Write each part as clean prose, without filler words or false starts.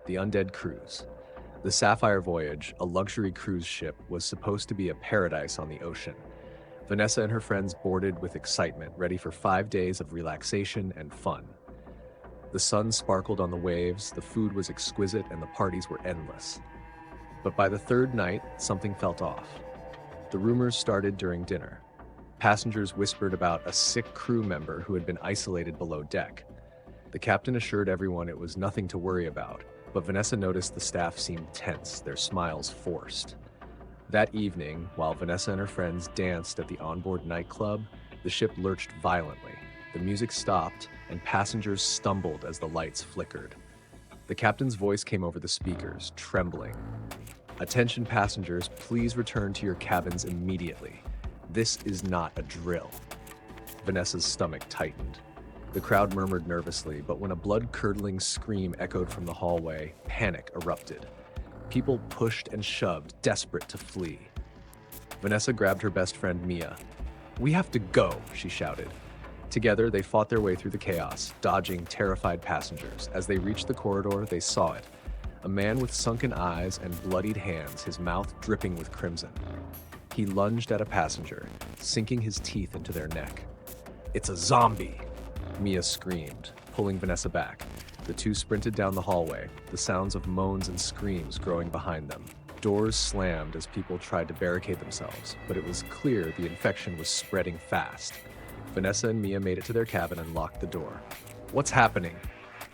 the Undead cruise. The Sapphire Voyage, a luxury cruise ship, was supposed to be a paradise on the ocean. Vanessa and her friends boarded with excitement, ready for 5 days of relaxation and fun. The sun sparkled on the waves, the food was exquisite, and the parties were endless. But by the third night, something felt off. The rumors started during dinner. Passengers whispered about a sick crew member who had been isolated below deck. The captain assured everyone it was nothing to worry about, but Vanessa noticed the staff seemed tense, their smiles forced. That evening, while Vanessa and her friends danced at the onboard nightclub, the ship lurched violently. The music stopped, and passengers stumbled as the lights flickered. The captain's voice came over the speakers, trembling. "Attention passengers, please return to your cabins immediately. This is not a drill." Vanessa's stomach tightened. The crowd murmured nervously, but when a blood-curdling scream echoed from the hallway, panic erupted. People pushed and shoved, desperate to flee. Vanessa grabbed her best friend Mia. "We have to go," she shouted. Together, they fought their way through the chaos, dodging terrified passengers. As they reached the corridor, they saw it. A man with sunken eyes and bloodied hands, his mouth dripping with crimson. He lunged at a passenger, sinking his teeth into their neck. "It's a zombie!" Mia screamed, pulling Vanessa back. The two sprinted down the hallway, the sounds of moans and screams growing behind them. Doors slammed as people tried to barricade themselves, but it was clear the infection was spreading fast. Vanessa and Mia made it to their cabin and locked the door. "What's happening?"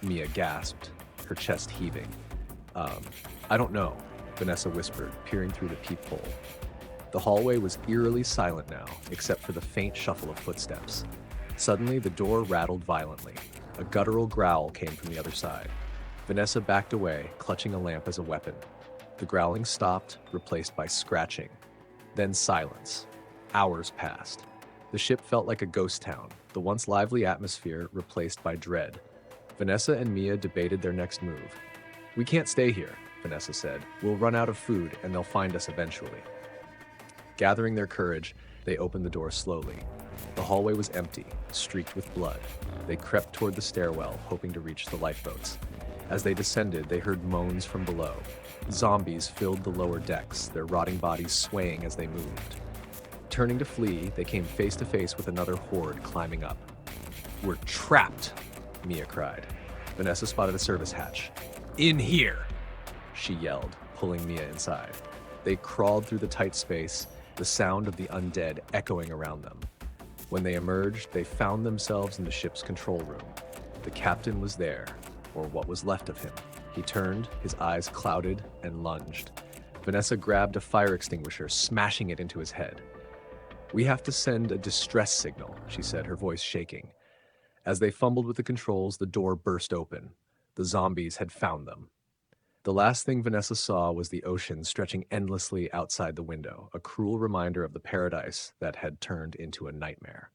Mia gasped, her chest heaving. I don't know," Vanessa whispered, peering through the peephole. The hallway was eerily silent now, except for the faint shuffle of footsteps. Suddenly, the door rattled violently. A guttural growl came from the other side. Vanessa backed away, clutching a lamp as a weapon. The growling stopped, replaced by scratching. Then silence. Hours passed. The ship felt like a ghost town, the once lively atmosphere replaced by dread. Vanessa and Mia debated their next move. "We can't stay here," Vanessa said. "We'll run out of food, and they'll find us eventually." Gathering their courage, they opened the door slowly. The hallway was empty, streaked with blood. They crept toward the stairwell, hoping to reach the lifeboats. As they descended, they heard moans from below. Zombies filled the lower decks, their rotting bodies swaying as they moved. Turning to flee, they came face to face with another horde climbing up. "We're trapped!" Mia cried. Vanessa spotted a service hatch. "In here!" she yelled, pulling Mia inside. They crawled through the tight space, the sound of the undead echoing around them. When they emerged, they found themselves in the ship's control room. The captain was there, or what was left of him. He turned, his eyes clouded, and lunged. Vanessa grabbed a fire extinguisher, smashing it into his head. "We have to send a distress signal," she said, her voice shaking. As they fumbled with the controls, the door burst open. The zombies had found them. The last thing Vanessa saw was the ocean stretching endlessly outside the window, a cruel reminder of the paradise that had turned into a nightmare.